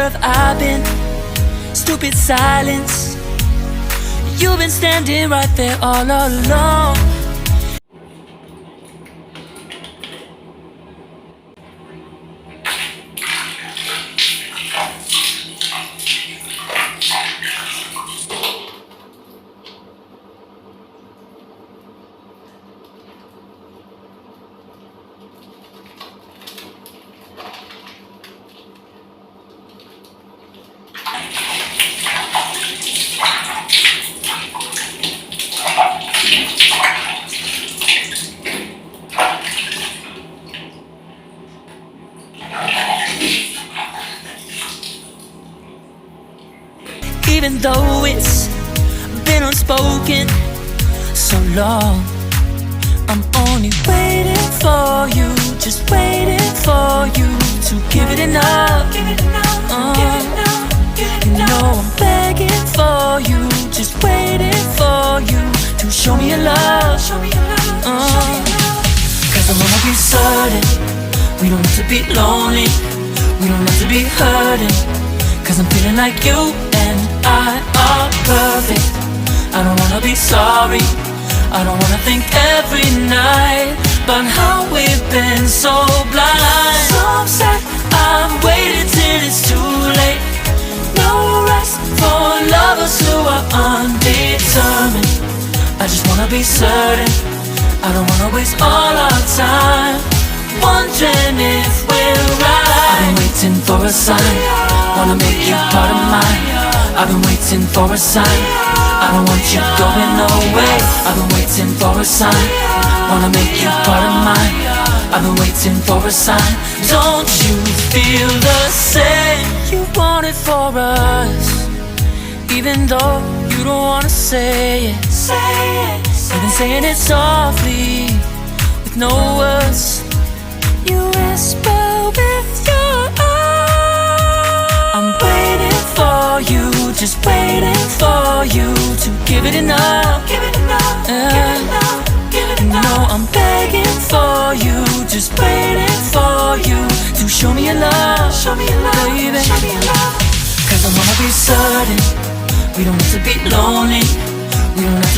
where have I been? Stupid silence. You've been standing right there all along. Even though it's been unspoken so long, I'm only waiting for you, just waiting for you to give it enough. You know I'm begging for you, just waiting for you to show me your love. Cause I wanna be certain we don't have to be lonely, we don't have to be hurting. Cause I'm feeling like you and I are perfect. I don't wanna be sorry, I don't wanna think every night about how we've been so blind. So I'm sad, I've waited till it's too late. No rest for lovers who are undetermined. I just wanna be certain, I don't wanna waste all our time wondering if we're right. I've been waiting for a sign, wanna make you part of mine. I've been waiting for a sign, I don't want you going away. I've been waiting for a sign, wanna make you part of mine. I've been waiting for a sign. Don't you feel the same? You want it for us, even though you don't wanna say it. You've been saying it softly, with no words. You whisper with your eyes. I'm waiting for you, just waiting for you to give it enough. You know I'm begging for you, just waiting for you to show me your love, baby. Cause I wanna be certain we don't have to be lonely, we don't have